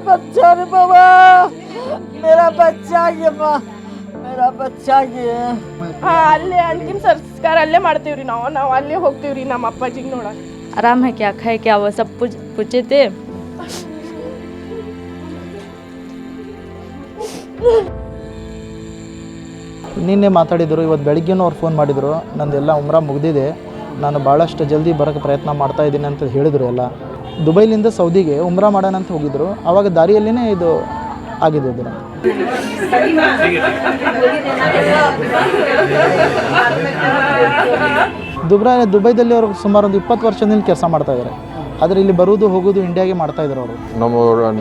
बच्चा रे बाबा मेरा बच्चा ये मेरा बच्चा ये ಅಲ್ಲೇ ಅಂತಿಮ ಸಂಸ್ಕಾರ ಅಲ್ಲೇ ಮಾಡ್ತೀವ್ರಿ ನಾವು ಅಲ್ಲೇ ಹೋಗ್ತೀವ್ರಿ ನಮ್ಮ ಅಪ್ಪಾಜಿಗೆ ನೋಡಕ್ಕೆ. आराम है क्या, खाए क्या, वो सब पूछे थे. ನಿನ್ನೆ ಮಾತಾಡಿದರು, ಇವತ್ತು ಬೆಳಗ್ಗೆನೂ ಅವ್ರು ಫೋನ್ ಮಾಡಿದರು. ನಂದೆಲ್ಲ ಉಮ್ರಾ ಮುಗಿದಿದೆ, ನಾನು ಭಾಳಷ್ಟು ಜಲ್ದಿ ಬರೋಕ್ಕೆ ಪ್ರಯತ್ನ ಮಾಡ್ತಾ ಇದ್ದೀನಿ ಅಂತ ಹೇಳಿದರು. ಎಲ್ಲ ದುಬೈಲಿಂದ ಸೌದಿಗೆ ಉಮ್ರಾ ಮಾಡೋಣ ಅಂತ ಹೋಗಿದ್ದರು. ಆವಾಗ ದಾರಿಯಲ್ಲೇ ಇದು ಆಗಿದೆ. ಇದು ದುಬೈದಲ್ಲಿ ಅವರು ಸುಮಾರು ಒಂದು 20 ವರ್ಷದಿಂದ ಕೆಲಸ ಮಾಡ್ತಾಯಿದ್ದಾರೆ. ಆದರೆ ಇಲ್ಲಿ ಬರೋದು ಹೋಗೋದು ಇಂಡಿಯಾಗೆ ಮಾಡ್ತಾಯಿದ್ದಾರೆ ಅವರು.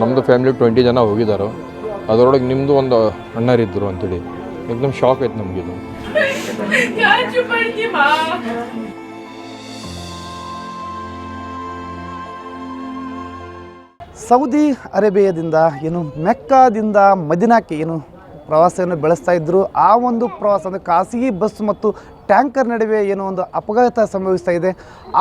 ನಮ್ಮದು ಫ್ಯಾಮಿಲಿ 20 ಜನ ಹೋಗಿದ್ದಾರೆ. ಅದರೊಳಗೆ ನಿಮ್ಮದು ಒಂದು ಅಣ್ಣರಿದ್ದರು ಅಂತೇಳಿ एकदम ಶಾಕ್ ಆಯ್ತು ನಮಗಿದು. ಸೌದಿ ಅರೇಬಿಯಾದಿಂದ ಏನು ಮೆಕ್ಕಾದಿಂದ ಮದಿನಾಕ್ಕೆ ಏನು ಪ್ರವಾಸವನ್ನು ಬೆಳೆಸ್ತಾ ಇದ್ದರು. ಆ ಒಂದು ಪ್ರವಾಸ ಅಂದರೆ ಖಾಸಗಿ ಬಸ್ ಮತ್ತು ಟ್ಯಾಂಕರ್ ನಡುವೆ ಏನೋ ಒಂದು ಅಪಘಾತ ಸಂಭವಿಸ್ತಾ ಇದೆ.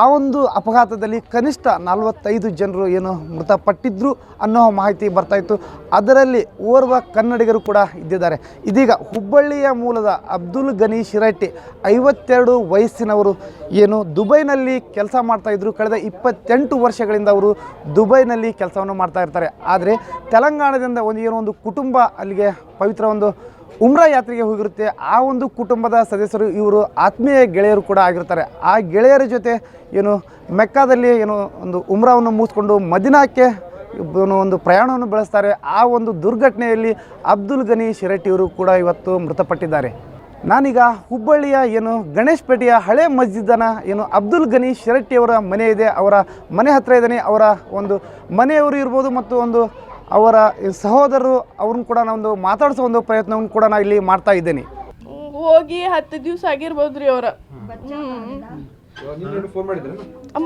ಆ ಒಂದು ಅಪಘಾತದಲ್ಲಿ ಕನಿಷ್ಠ 45 ಜನರು ಏನು ಮೃತಪಟ್ಟಿದ್ರು ಅನ್ನೋ ಮಾಹಿತಿ ಬರ್ತಾಯಿತ್ತು. ಅದರಲ್ಲಿ ಓರ್ವ ಕನ್ನಡಿಗರು ಕೂಡ ಇದ್ದಿದ್ದಾರೆ. ಇದೀಗ ಹುಬ್ಬಳ್ಳಿಯ ಮೂಲದ ಅಬ್ದುಲ್ ಗನಿ ಶಿರಟ್ಟಿ 52 ವಯಸ್ಸಿನವರು ಏನು ದುಬೈನಲ್ಲಿ ಕೆಲಸ ಮಾಡ್ತಾಯಿದ್ರು. ಕಳೆದ 28 ವರ್ಷಗಳಿಂದ ಅವರು ದುಬೈನಲ್ಲಿ ಕೆಲಸವನ್ನು ಮಾಡ್ತಾ ಇರ್ತಾರೆ. ಆದರೆ ತೆಲಂಗಾಣದಿಂದ ಒಂದು ಕುಟುಂಬ ಅಲ್ಲಿಗೆ ಪವಿತ್ರ ಒಂದು ಉಮ್ರಾ ಯಾತ್ರೆಗೆ ಹೋಗಿರುತ್ತೆ. ಆ ಒಂದು ಕುಟುಂಬದ ಸದಸ್ಯರು ಇವರು ಆತ್ಮೀಯ ಗೆಳೆಯರು ಕೂಡ ಆಗಿರ್ತಾರೆ. ಆ ಗೆಳೆಯರ ಜೊತೆ ಏನು ಮೆಕ್ಕಾದಲ್ಲಿ ಒಂದು ಉಮ್ರಾವನ್ನು ಮುಗಿಸ್ಕೊಂಡು ಮದಿನಾಕ್ಕೆ ಒಂದು ಪ್ರಯಾಣವನ್ನು ಬೆಳೆಸ್ತಾರೆ. ಆ ಒಂದು ದುರ್ಘಟನೆಯಲ್ಲಿ ಅಬ್ದುಲ್ ಗನಿ ಶಿರಟ್ಟಿ ಇವರು ಕೂಡ ಇವತ್ತು ಮೃತಪಟ್ಟಿದ್ದಾರೆ. ನಾನೀಗ ಹುಬ್ಬಳ್ಳಿಯ ಗಣೇಶ್ ಪೇಟೆಯ ಹಳೆ ಮಸ್ಜಿದನ ಅಬ್ದುಲ್ ಗನಿ ಶಿರಟ್ಟಿಯವರ ಮನೆ ಇದೆ. ಅವರ ಮನೆ ಹತ್ತಿರ ಇದ್ದಾನೆ. ಅವರ ಒಂದು ಮನೆಯವರು ಇರ್ಬೋದು ಮತ್ತು ಅವರ ಸಹೋದರರು ಅವ್ರನ್ನ ಕೂಡ ನಾನು ಮಾತಾಡಿಸೋ ಒಂದು ಪ್ರಯತ್ನವನ್ನು ಕೂಡ ನಾನು ಇಲ್ಲಿ ಮಾಡ್ತಾ ಇದ್ದೇನೆ. ಹೋಗಿ 10 ದಿವಸ ಆಗಿರ್ಬೋದ್ರಿ ಅವ್ರ.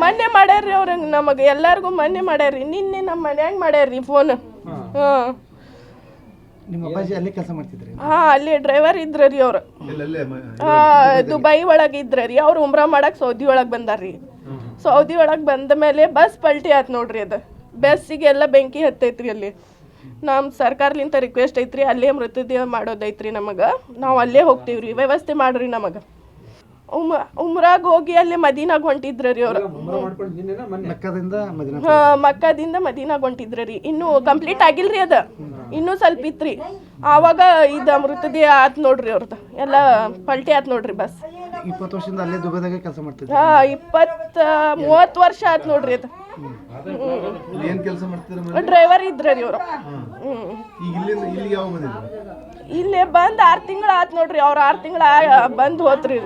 ಮೊನ್ನೆ ಮಾಡ್ಯಾರ್ರಿ ಅವ್ರ ನಮಗೆ ಎಲ್ಲರಿಗೂ ಮೊನ್ನೆ ಮಾಡ್ಯಾರ್ರಿ. ನಿನ್ನೆ ನಮ್ಮ ಮನ್ಯಾಗ ಮಾಡ್ಯಾರ್ರಿ ಫೋನ್. ನಿಮ್ಮ ಅಪ್ಪಾಜಿ ಅಲ್ಲೇ ಕೆಲಸ ಮಾಡ್ತಿದ್ರಿ? ಅಲ್ಲಿ ಡ್ರೈವರ್ ಇದ್ರಿ ಅವ್ರು. ದುಬೈ ಒಳಗೆ ಇದ್ರಿ. ಅವ್ರು ಉಮ್ರಾ ಮಾಡಕ್ ಸೌದಿ ಒಳಗೆ ಬಂದಾರ್ರಿ. ಸೌದಿ ಒಳಗೆ ಬಂದ ಮೇಲೆ ಬಸ್ ಪಲ್ಟಿ ಆಯ್ತು ನೋಡ್ರಿ. ಅದು ಬಸ್ಸಿಗೆಲ್ಲ ಬೆಂಕಿ ಹತ್ತೈತ್ರಿ. ಅಲ್ಲಿ ನಮ್ಮ ಸರ್ಕಾರಲಿಂತ ರಿಕ್ವೆಸ್ಟ್ ಐತ್ರಿ, ಅಲ್ಲೇ ಮೃತದೇಹ ಮಾಡೋದೈತ್ರಿ. ನಮಗೆ ನಾವು ಅಲ್ಲೇ ಹೋಗ್ತೀವ್ರಿ, ವ್ಯವಸ್ಥೆ ಮಾಡ್ರಿ ನಮಗೆ. ಉಮ್ರಾಗ ಹೋಗಿ ಅಲ್ಲೇ ಮದೀನಾಗ ಹೊಂಟಿದ್ರಿ ಅವ್ರು. ಮಕ್ಕದಿಂದ ಮದೀನಾಗ ಹೊಂಟಿದ್ರಿ. ಇನ್ನೂ ಕಂಪ್ಲೀಟ್ ಆಗಿಲ್ರಿ ಅದ, ಇನ್ನೂ ಸ್ವಲ್ಪ ಇತ್ರಿ. ಆವಾಗ ಇದು ಮೃತದೇಹ ಆತ್ ನೋಡ್ರಿ ಅವ್ರದ್ದು. ಎಲ್ಲ ಪಲ್ಟಿ ಆತ್ ನೋಡ್ರಿ ಬಸ್. 20 ವರ್ಷದಿಂದ ಅಲ್ಲೇ ದುಬೈದಾಗ ಕೆಲಸ ಮಾಡ್ತಿದ್ರಿ? 20-30 ವರ್ಷ ಆತ್ ನೋಡ್ರಿ ಅದು. ಏನ್ ಕೆಲಸ ಮಾಡ್ತಿದ್ರಿ? ಡ್ರೈವರ್ ಇದ್ರಿ ಅವ್ರು. ಇಲ್ಲೇ ಬಂದ್ 6 ತಿಂಗಳು ಆತ್ ನೋಡ್ರಿ. ಅವ್ರು 6 ತಿಂಗಳ ಬಂದ್ ಹೋತ್ರಿ.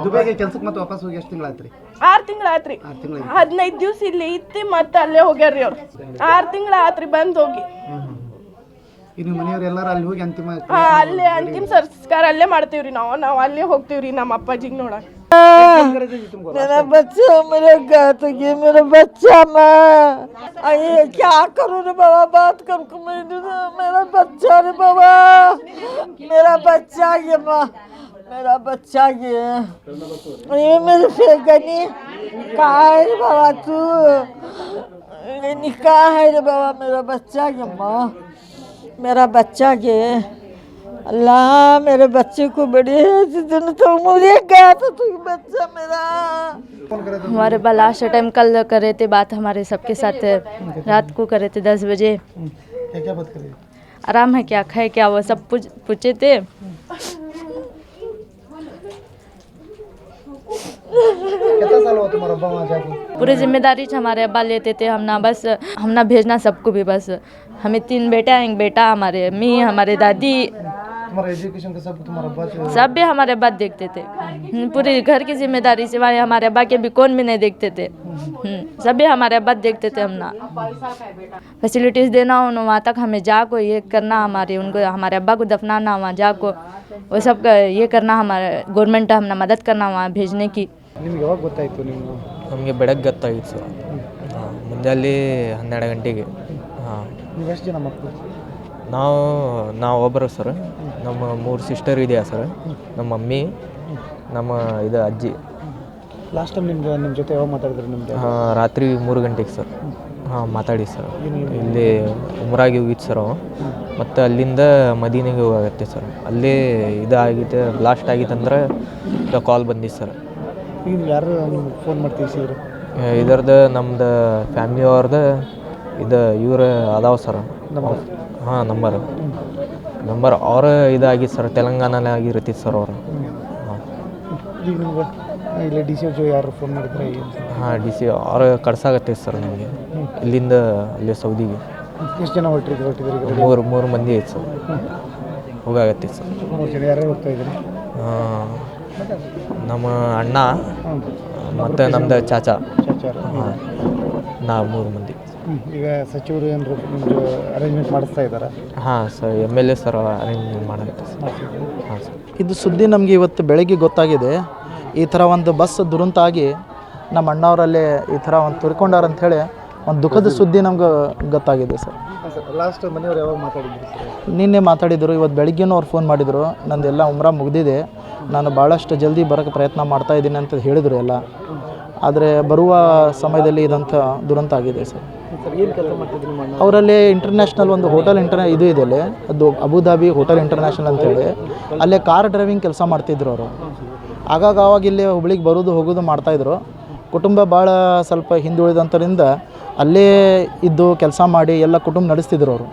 ದುಬೈಗೆ ಕೆಲ್ಸಕ್ಕೆ ಮತ್ತೆ ವಾಪಸ್ ಹೋಗಿ ಎಷ್ಟು ತಿಂಗಳಾತ್ರಿ? 6 ತಿಂಗಳು ಆತ್ರಿ. 15 ದಿವ್ಸ ಇಲ್ಲಿ ಇತ್ತಿ ಮತ್ತೆ ಅಲ್ಲೇ ಹೋಗ್ಯಾರ್ರಿ ಅವ್ರು. 6 ತಿಂಗಳು ಆತ್ರಿ ಬಂದ್ ಹೋಗಿ. ಇನ್ನು ಮನೆಯವ್ರು ಎಲ್ಲರೂ ಅಲ್ಲಿ ಹೋಗಿ ಅಲ್ಲೇ ಅಂತಿಮ ಸಂಸ್ಕಾರ ಅಲ್ಲೇ ಮಾಡ್ತೀವ್ರಿ ನಾವು ಅಲ್ಲೇ ಹೋಗ್ತೀವ್ರಿ ನಮ್ಮ ಅಪ್ಪಾಜಿಗೆ ನೋಡಕ್ಕೆ. मेरा बच्चा मेरे गात ये मेरा बच्चा मैं ये क्या करूँ रे बाबा, बात कर मेरा बच्चा रे बाबा मेरा बच्चा ये मेरा बच्चा ये मेरे फेगनी कहाँ है रे बाबा तू, ये कहाँ है रे बाबा मेरा बच्चा ये मेरा बच्चा ये अल्लाह मेरे बच्चे को बड़ी तो मुझे गया था तू बच्चा मेरा। हमारे पास लास्ट टाइम कल कर रहे थे बात हमारे सबके साथ, रात को कर रहे थे 10 बजे। क्या बात कर रहे? आराम है क्या, खाए क्या, वो सब पूछे थे. कितना साल हुआ तुम्हारा अब्बा वहाँ जाके? पूरी जिम्मेदारी हमारे अब्बा लेते थे. हम ना भेजना सबको भी. बस हमें 3 बेटा, 1 बेटा, हमारे अम्मी, हमारे दादी, तुम्हारा एजुकेशन का सब तुम्हारा अब्बा सब भी हमारे अब्बा देखते थे. पूरी घर की जिम्मेदारी सिवाय हमारे अब्बा के भी कौन भी नहीं देखते थे. सभी हमारे अब्बा देखते थे. हम ना फैसिलिटीज़ देना वहाँ तक हमें जाको ये करना, उनको हमारे अब्बा को दफनाना, वहाँ जाको वो सब ये करना, हमारे गवर्नमेंट हमने मदद करना वहाँ भेजने की. ನಿಮಗೆ ಯಾವಾಗ ಗೊತ್ತಾಯಿತು? ನಮಗೆ ಬೆಳಗ್ಗೆ ಗೊತ್ತಾಗಿತ್ತು ಸರ್. ಮುಂಜಾನೆ 12 ಗಂಟೆಗೆ. ನೀವು ಎಷ್ಟು ಜನ ಮಕ್ಕಳು? ನಾವು ಒಬ್ಬರು ಸರ್. ನಮ್ಮ 3 ಸಿಸ್ಟರ್ ಇದೆಯಾ ಸರ್. ನಮ್ಮ ಮಮ್ಮಿ, ನಮ್ಮ ಅಜ್ಜಿ. ಲಾಸ್ಟ್ ಟೈಮ್ ನಿಮ್ಮ ಜೊತೆ ಯಾವಾಗ ಮಾತಾಡಿದ್ರಿ? ನಿಮ್ದು ರಾತ್ರಿ 3 ಗಂಟೆಗೆ ಸರ್. ಹಾಂ ಮಾತಾಡಿ ಸರ್ ಇಲ್ಲಿ ಉಮ್ರಾಗಿ ಹೋಗಿತ್ತು ಸರ್ ಅವ ಮತ್ತು ಅಲ್ಲಿಂದ ಮದೀನೆಗೆ ಹೋಗಾಗತ್ತೆ ಸರ್ ಅಲ್ಲೇ ಇದಾಗಿತ್ತು ಬ್ಲಾಸ್ಟ್ ಆಗಿತ್ತಂದ್ರೆ ಕಾಲ್ ಬಂದಿತ್ತು ಸರ್. ಈಗ ಯಾರು ನಿಮ್ಗೆ ಫೋನ್ ಮಾಡಿ ತಿಳಿಸಿದ್ರು? ಇದರದ್ದು ನಮ್ದು ಫ್ಯಾಮ್ಲಿ ಅವ್ರದ್ದು ಇದು ಇವ್ರು ಅದಾವ ಸರ್. ಹಾಂ ನಂಬರ್ ಅವ್ರ ಇದಾಗಿ ಸರ್ ತೆಲಂಗಾಣಲ್ಲಿ ಆಗಿರತ್ತಿತ್ತು ಸರ್ ಅವರು. ಹಾಂ ಈಗ ನಿಮ್ಗೆ ಇಲ್ಲಿ ಡಿ ಸಿ ಅವ್ರು ಯಾರು ಫೋನ್ ಮಾಡಿದ್ರೆ? ಹಾಂ ಡಿ ಸಿ ಅವ್ರು ಕಳ್ಸಾಗತ್ತೈತೆ ಸರ್ ನಮಗೆ ಇಲ್ಲಿಂದ ಅಲ್ಲಿ ಸೌದಿಗೆ. ಎಷ್ಟು ಜನ ಹೊರಟಿದ್ರಿ? ಮೂರು ಮಂದಿ ಐತೆ ಸರ್ ಹೋಗಾಗತ್ತೈತೆ ಸರ್. 3 ಜನ ಯಾರು ಹೋಗ್ತಾ ಇದ್ರಿ? ನಮ್ಮ ಅಣ್ಣ ಮತ್ತು ನಮ್ಮದು ಚಾಚಾ. ಹಾಂ ನಾವು 3 ಮಂದಿ. ಈಗ ಸಚಿವರು ಏನಾರು ನಿಮ್ಗೆ ಅರೇಂಜ್ಮೆಂಟ್ ಮಾಡಿಸ್ತಾ ಇದ್ದಾರೆ? ಹಾಂ ಸರ್ MLA ಸರ್ ಅರೇಂಜ್ಮೆಂಟ್ ಮಾಡಾಗುತ್ತೆ ಸರ್. ಹಾಂ ಸರ್ ಇದು ಸುದ್ದಿ ನಮಗೆ ಇವತ್ತು ಬೆಳಗ್ಗೆ ಗೊತ್ತಾಗಿದೆ. ಈ ಥರ ಒಂದು ಬಸ್ ದುರಂತ ಆಗಿ ನಮ್ಮ ಅಣ್ಣವರಲ್ಲೇ ಈ ಥರ ಒಂದು ತುರ್ಕೊಂಡಾರಂಥೇಳಿ ಒಂದು ದುಃಖದ ಸುದ್ದಿ ನಮ್ಗೆ ಗೊತ್ತಾಗಿದೆ ಸರ್. ಲಾಸ್ಟ್ ಮನೆಯವ್ರು ಯಾವಾಗ ಮಾತಾಡಿದ್ರು ಸರ್? ನಿನ್ನೆ ಮಾತಾಡಿದರು. ಇವತ್ತು ಬೆಳಗ್ಗೆನೂ ಅವ್ರು ಫೋನ್ ಮಾಡಿದರು, ನಂದೆಲ್ಲ ಉಮ್ರಾ ಮುಗಿದಿದೆ, ನಾನು ಭಾಳಷ್ಟು ಜಲ್ದಿ ಬರೋಕ್ಕೆ ಪ್ರಯತ್ನ ಮಾಡ್ತಾಯಿದ್ದೀನಿ ಅಂತ ಹೇಳಿದರು ಎಲ್ಲ. ಆದರೆ ಬರುವ ಸಮಯದಲ್ಲಿ ಇದಂಥ ದುರಂತ ಆಗಿದೆ ಸರ್. ಏನು ಕೆಲಸ ಮಾಡ್ತಿದ್ರು ನಿಮ್ಮ ಅಣ್ಣ? ಅವರಲ್ಲಿ ಇಂಟರ್ನ್ಯಾಷನಲ್ ಒಂದು ಹೋಟೆಲ್ ಇದು ಇದೆ ಅಲ್ಲಿ, ಅದು ಅಬುಧಾಬಿ ಹೋಟೆಲ್ ಇಂಟರ್ನ್ಯಾಷನಲ್ ಅಂತೇಳಿ, ಅಲ್ಲೇ ಕಾರ್ ಡ್ರೈವಿಂಗ್ ಕೆಲಸ ಮಾಡ್ತಿದ್ರು ಅವರು. ಆಗಾಗ ಆವಾಗ ಇಲ್ಲಿ ಹುಬ್ಳಿಗೆ ಬರೋದು ಹೋಗೋದು ಮಾಡ್ತಾಯಿದ್ರು. ಕುಟುಂಬ ಭಾಳ ಸ್ವಲ್ಪ ಹಿಂದುಳಿದಂಥರಿಂದ ಅಲ್ಲೇ ಇದ್ದು ಕೆಲಸ ಮಾಡಿ ಎಲ್ಲ ಕುಟುಂಬ ನಡೆಸ್ತಿದ್ರು ಅವರು.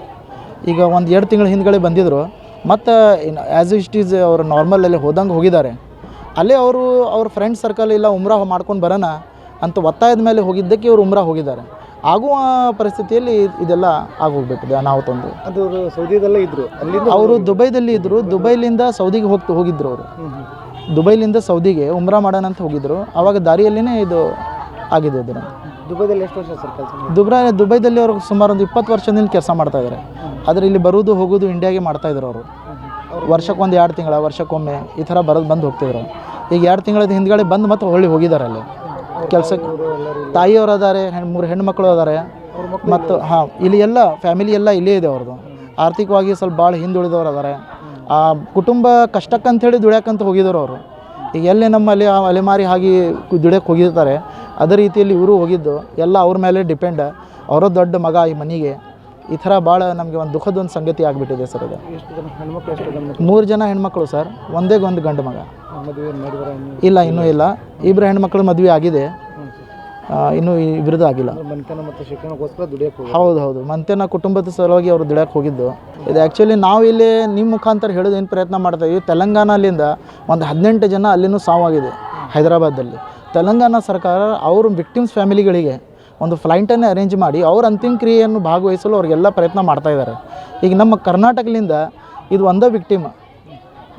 ಈಗ 1-2 ತಿಂಗಳ ಹಿಂದ್ಗಡೆ ಬಂದಿದ್ದರು, ಮತ್ತು ಆ್ಯಸ್ ಇಟ್ ಈಸ್ ಅವರು ನಾರ್ಮಲಲ್ಲಿ ಹೋದಂಗೆ ಹೋಗಿದ್ದಾರೆ. ಅಲ್ಲೇ ಅವ್ರ ಫ್ರೆಂಡ್ ಸರ್ಕಲ್ ಇಲ್ಲ ಉಮ್ರಾ ಮಾಡ್ಕೊಂಡು ಬರೋಣ ಅಂತ ಒತ್ತಾಯದ ಮೇಲೆ ಹೋಗಿದ್ದಕ್ಕೆ ಇವರು ಉಮ್ರಾ ಹೋಗಿದ್ದಾರೆ. ಆಗುವ ಪರಿಸ್ಥಿತಿಯಲ್ಲಿ ಇದೆಲ್ಲ ಆಗೋಗ್ಬಿಟ್ಟಿದೆ ಅನಾಹುತೊಂದು. ಅದು ಸೌದಿಯದಲ್ಲೇ ಇದ್ದರು, ಅಲ್ಲಿಂದ ಅವರು ದುಬೈದಲ್ಲಿ ಇದ್ದರು. ದುಬೈಲಿಂದ ಸೌದಿಗೆ ಹೋಗಿದ್ರು ಅವರು. ದುಬೈಲಿಂದ ಸೌದಿಗೆ ಉಮ್ರಾ ಮಾಡೋಣ ಅಂತ ಹೋಗಿದ್ರು. ಆವಾಗ ದಾರಿಯಲ್ಲೇ ಇದು ಆಗಿದೆ. ಅದನ್ನು ದುಬೈದಲ್ಲಿ ಎಷ್ಟು ವರ್ಷ ಸರ್ ಕೆಲಸ? ದುಬೈದಲ್ಲಿ ಅವರು ಸುಮಾರು ಒಂದು 20 ವರ್ಷದಿಂದ ಕೆಲಸ ಮಾಡ್ತಾಯಿದ್ದಾರೆ. ಆದರೆ ಇಲ್ಲಿ ಬರೋದು ಹೋಗೋದು ಇಂಡಿಯಾಗೆ ಮಾಡ್ತಾಯಿದ್ರು ಅವರು. ವರ್ಷಕ್ಕೊಂದು 2 ತಿಂಗಳ ವರ್ಷಕ್ಕೊಮ್ಮೆ ಈ ಥರ ಬಂದು ಹೋಗ್ತಿದ್ರು. ಈಗ 2 ತಿಂಗಳ ಹಿಂದ್ಗಡೆ ಬಂದು ಮತ್ತೆ ಹೋಗಿದ್ದಾರೆ ಅಲ್ಲಿ ಕೆಲಸಕ್ಕೆ. ತಾಯಿಯವರು ಅದಾರೆ, 3 ಹೆಣ್ಮಕ್ಳು ಅದಾರೆ. ಮತ್ತು ಹಾಂ ಇಲ್ಲಿ ಎಲ್ಲ ಫ್ಯಾಮಿಲಿ ಎಲ್ಲ ಇಲ್ಲೇ ಇದೆ ಅವ್ರದ್ದು. ಆರ್ಥಿಕವಾಗಿ ಸ್ವಲ್ಪ ಭಾಳ ಹಿಂದುಳಿದವ್ರು ಅದಾರೆ. ಆ ಕುಟುಂಬ ಕಷ್ಟಕ್ಕಂಥೇಳಿ ದುಡ್ಯಾಕಂತ ಹೋಗಿದ್ರು ಅವರು. ಈಗ ಎಲ್ಲಿ ನಮ್ಮಲ್ಲಿ ಅಲೆಮಾರಿ ಆಗಿ ದುಡ್ಯಕ್ಕೆ ಹೋಗಿರ್ತಾರೆ, ಅದೇ ರೀತಿಯಲ್ಲಿ ಇವರು ಹೋಗಿದ್ದು ಎಲ್ಲ ಅವ್ರ ಮೇಲೆ ಡಿಪೆಂಡ್. ಅವರ ದೊಡ್ಡ ಮಗ ಈ ಮನೆಗೆ. ಈ ಥರ ಭಾಳ ನಮಗೆ ಒಂದು ದುಃಖದ ಒಂದು ಸಂಗತಿ ಆಗಿಬಿಟ್ಟಿದೆ ಸರ್ ಅದು. ಎಷ್ಟು ಜನ ಹೆಣ್ಮಕ್ಳು, ಎಷ್ಟು ಗಂಡು? 3 ಜನ ಹೆಣ್ಮಕ್ಳು ಸರ್, ಒಂದೇ ಒಂದು ಗಂಡು ಮಗ. ಮದುವೆ ಮಾಡಿದ್ರೆ? ಇಲ್ಲ, ಇನ್ನೂ ಇಲ್ಲ. 2 ಹೆಣ್ಮಕ್ಳು ಮದುವೆ ಆಗಿದೆ, ಇನ್ನೂ ಇಬ್ಬರದ್ದು ಆಗಿಲ್ಲ. ಮನೆತನ ಮತ್ತು ಶಿಕ್ಷಣಕ್ಕೋಸ್ಕರ ದುಡಿಯೋಕೆ? ಹೌದು. ಮಂತೆನ ಕುಟುಂಬದ ಸಲುವಾಗಿ ಅವರು ದುಡಿಯೋಕೆ ಹೋಗಿದ್ದು. ಇದು ಆ್ಯಕ್ಚುಲಿ ನಾವು ಇಲ್ಲಿ ನಿಮ್ಮ ಮುಖಾಂತರ ಹೇಳೋದು ಏನು ಪ್ರಯತ್ನ ಮಾಡ್ತಾಯಿದ್ವಿ, ತೆಲಂಗಾಣದಿಂದ ಒಂದು 18 ಜನ ಅಲ್ಲಿನೂ ಸಾವಾಗಿದೆ ಹೈದರಾಬಾದಲ್ಲಿ. ತೆಲಂಗಾಣ ಸರ್ಕಾರ ಅವರು ವಿಕ್ಟಿಮ್ಸ್ ಫ್ಯಾಮಿಲಿಗಳಿಗೆ ಒಂದು ಫ್ಲೈಟನ್ನೇ ಅರೇಂಜ್ ಮಾಡಿ ಅವ್ರ ಅಂತಿಮ ಕ್ರಿಯೆಯನ್ನು ಭಾಗವಹಿಸಲು ಅವ್ರಿಗೆಲ್ಲ ಪ್ರಯತ್ನ ಮಾಡ್ತಾಯಿದ್ದಾರೆ. ಈಗ ನಮ್ಮ ಕರ್ನಾಟಕದಿಂದ ಇದು ಒಂದೇ ವಿಕ್ಟಿಮ್.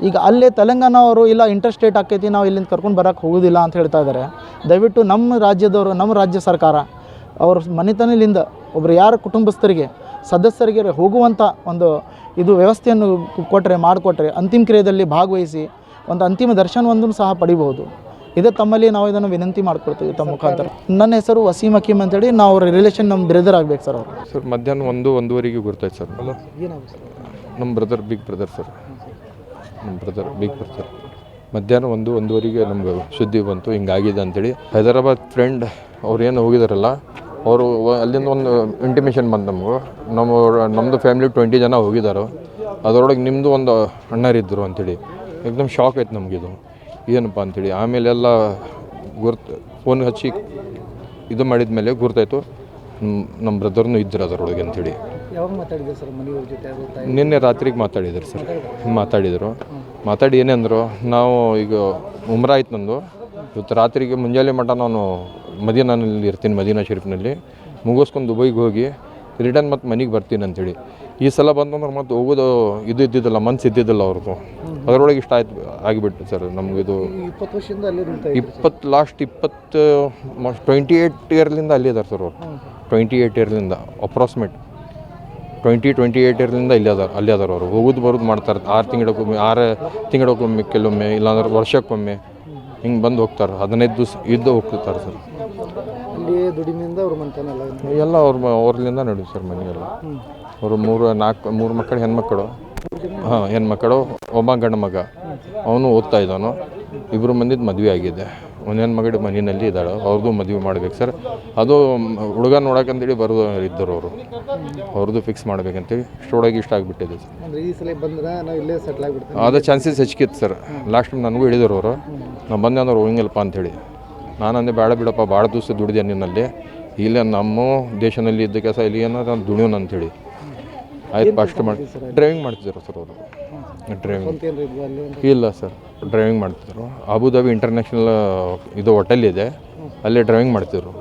ಈಗ ಅಲ್ಲೇ ತೆಲಂಗಾಣ ಅವರು ಇಲ್ಲ ಇಂಟರ್ಸ್ಟೇಟ್ ಆಕೈತಿ, ನಾವು ಇಲ್ಲಿಂದ ಕರ್ಕೊಂಡು ಬರೋಕ್ಕೆ ಹೋಗೋದಿಲ್ಲ ಅಂತ ಹೇಳ್ತಾ ಇದ್ದಾರೆ. ದಯವಿಟ್ಟು ನಮ್ಮ ರಾಜ್ಯದವರು, ನಮ್ಮ ರಾಜ್ಯ ಸರ್ಕಾರ ಅವ್ರ ಮನೆತನದಿಂದ ಒಬ್ಬರು ಯಾರ ಕುಟುಂಬಸ್ಥರಿಗೆ ಸದಸ್ಯರಿಗೆ ಹೋಗುವಂಥ ಒಂದು ಇದು ವ್ಯವಸ್ಥೆಯನ್ನು ಮಾಡಿಕೊಟ್ರೆ ಅಂತಿಮ ಕ್ರಿಯೆಯಲ್ಲಿ ಭಾಗವಹಿಸಿ ಒಂದು ಅಂತಿಮ ದರ್ಶನವನ್ನು ಸಹ ಪಡಿಬಹುದು. ಇದೇ ತಮ್ಮಲ್ಲಿ ನಾವು ಇದನ್ನು ವಿನಂತಿ ಮಾಡ್ಕೊಳ್ತೀವಿ ತಮ್ಮ ಮುಖಾಂತರ. ನನ್ನ ಹೆಸರು ವಸೀಮ್ ಹಕೀಮ್ ಅಂತೇಳಿ, ನಾವು ಅವ್ರ ರಿಲೇಷನ್ ನಮ್ಮ ಬ್ರದರ್ ಆಗ್ಬೇಕು ಸರ್ ಅವರು. ಸರ್ ಮಧ್ಯಾಹ್ನ 1-1:30 ಗೊತ್ತಾಯ್ತು ಸರ್. ಏನಾಗುತ್ತೆ ಸರ್? ನಮ್ಮ ಬಿಗ್ ಬ್ರದರ್ ಸರ್, ನಮ್ಮ ಬಿಗ್ ಬ್ರದರ್. ಮಧ್ಯಾಹ್ನ 1-1:30 ನಮ್ಗೆ ಸುದ್ದಿ ಬಂತು ಹಿಂಗಾಗಿದೆ ಅಂಥೇಳಿ. ಹೈದರಾಬಾದ್ ಫ್ರೆಂಡ್ ಅವ್ರು ಏನು ಹೋಗಿದಾರಲ್ಲ, ಅವರು ಅಲ್ಲಿಂದ ಒಂದು ಇಂಟಿಮೇಷನ್ ಬಂತು ನಮ್ಮದು ಫ್ಯಾಮಿಲಿ 20 ಜನ ಹೋಗಿದ್ದಾರೆ. ಅದರೊಳಗೆ ನಿಮ್ಮದು ಒಂದು ಅಣ್ಣರಿದ್ದರು ಅಂಥೇಳಿ. ಏಕದಮ್ ಶಾಕ್ ಆಯ್ತು ನಮಗಿದು, ಏನಪ್ಪ ಅಂಥೇಳಿ. ಆಮೇಲೆ ಎಲ್ಲ ಫೋನ್ ಹಚ್ಚಿ ಇದು ಮಾಡಿದ ಮೇಲೆ ಗುರ್ತಾಯಿತು ನಮ್ಮ ಬ್ರದರ್ನೂ ಇದ್ದರು ಅದರೊಳಗೆ ಅಂಥೇಳಿ. ಯಾವಾಗ ಮಾತಾಡಿದೆ ಸರ್ ಮನೆಯವ್ರ ಜೊತೆ? ನಿನ್ನೆ ರಾತ್ರಿಗೆ ಮಾತಾಡಿದ್ರು ಸರ್. ಮಾತಾಡಿ ಏನೆಂದರು, ನಾವು ಈಗ ಉಮ್ರಾ ಆಯ್ತು ನಂದು, ಇವತ್ತು ರಾತ್ರಿಗೆ ಮುಂಜಾನೆ ಮಟ್ಟ ನಾನು ಮದೀನಾನಲ್ಲಿ ಇರ್ತೀನಿ, ಮದೀನಾ ಶರೀಫ್ನಲ್ಲಿ ಮುಗಿಸ್ಕೊಂಡು ದುಬೈಗೆ ಹೋಗಿ ರಿಟರ್ನ್ ಮತ್ತು ಮನೆಗೆ ಬರ್ತೀನಿ ಅಂಥೇಳಿ. ಈ ಸಲ ಬಂದಂದ್ರೆ ಮತ್ತು ಹೋಗೋದು ಇದ್ದಿದ್ದಿಲ್ಲ, ಮನ್ಸು ಇದ್ದಿದ್ದಿಲ್ಲ ಅವ್ರದ್ದು. ಅದರೊಳಗೆ ಇಷ್ಟ ಆಯ್ತು ಆಗಿಬಿಟ್ಟು ಸರ್ ನಮಗಿದು. 20 ವರ್ಷದಿಂದ ಅಲ್ಲೇ 28 ಇಯರ್ಲಿಂದ ಅಲ್ಲೇ ಇದ್ದಾರೆ ಸರ್ ಅವರು. 28 ಇಯರ್ಲಿಂದ ಅಪ್ರಾಕ್ಸಿಮೇಟ್ 28 ಇಯರ್ಲಿಂದ ಅಲ್ಲೇ ಅದಾರ ಅವರು. ಹೋಗೋದು ಬರೋದು ಮಾಡ್ತಾರೆ. 6 ತಿಂಗಳಕ್ಕೊಮ್ಮೆ ಕೆಲವೊಮ್ಮೆ, ಇಲ್ಲಾಂದ್ರೆ ವರ್ಷಕ್ಕೊಮ್ಮೆ ಹಿಂಗೆ ಬಂದು ಹೋಗ್ತಾರೆ. 15 ದಿವಸ ಇದ್ದು ಹೋಗ್ತಿರ್ತಾರೆ ಸರ್. ಅಲ್ಲಿ ದುಡಿಮೆಯಿಂದ ಅವ್ರ ಮನೆತನ ಎಲ್ಲ ಅವ್ರಲ್ಲಿಂದ ನಡೆಯುತ್ತೆ ಸರ್ ಮನೆಯೆಲ್ಲ. ಅವರು 3 ಮಕ್ಕಳು ಹೆಣ್ಮಕ್ಕಳು. ಹೆಣ್ಮಕ್ಕಳು, ಒಬ್ಬ ಗಂಡು ಮಗ, ಅವನು ಓದ್ತಾ ಇದ್ದಾನು. 2 ಮಂದಿದ್ದು ಮದುವೆ ಆಗಿದೆ. ಒಂದೇನು ಮಗಳು ಮನೆಯಲ್ಲಿ ಇದ್ದಾಳೆ, ಅವ್ರದ್ದು ಮದುವೆ ಮಾಡ್ಬೇಕು ಸರ್. ಅದು ಹುಡುಗ ನೋಡೋಕ್ಕಂತೇಳಿ ಬರೋದು ಇದ್ದರು ಅವರು, ಅವ್ರದ್ದು ಫಿಕ್ಸ್ ಮಾಡ್ಬೇಕಂತೇಳಿ ಇಷ್ಟೊಳಗೆ ಇಷ್ಟ ಆಗಿಬಿಟ್ಟಿದೆ ಸರ್. ಅಂದರೆ ಈ ಸಲ ಬಂದ್ರೆ ನಾವು ಇಲ್ಲೇ ಸೆಟ್ಲ್ ಆಗಿಬಿಡ್ತೀವಿ. ಅದು ಚಾನ್ಸಸ್ ಹೆಚ್ಚಿತ್ತು ಸರ್. ಲಾಸ್ಟ್ ಟೈಮ್ ನನಗೂ ಹೇಳಿದರು ಅವರು, ನಾವು ಬಂದೆ ಅಂದ್ರೆ ಹೋಗಿಲ್ಲಪ್ಪ ಅಂಥೇಳಿ. ನಾನು ಅಂದೆ ಬೇಡ ಬಿಡಪ್ಪ, ಭಾಳ ದಿವಸ ದುಡಿದೆ ನಿನ್ನಲ್ಲಿ, ಇಲ್ಲ ನಮ್ಮ ದೇಶದಲ್ಲಿ ಇದ್ದ ಕೆಲಸ ಇಲ್ಲಿ ಏನೋ ನಾನು ದುಡಿಯೋಣ ಅಂಥೇಳಿ. ಆಯ್ತು ಫಸ್ಟ್ ಮಾಡಿ ಡ್ರೈವಿಂಗ್ ಮಾಡ್ತಿದ್ರು ಸರ್ ಅವರು. ಡ್ರೈವಿಂಗ್ ಇಲ್ಲ ಸರ್, ಡ್ರೈವಿಂಗ್ ಮಾಡ್ತಿದ್ರು. ಅಬುದಾಬಿ ಇಂಟರ್ನ್ಯಾಷನಲ್ ಇದು ಹೋಟೆಲ್ ಇದೆ, ಅಲ್ಲೇ ಡ್ರೈವಿಂಗ್ ಮಾಡ್ತಿದ್ರು.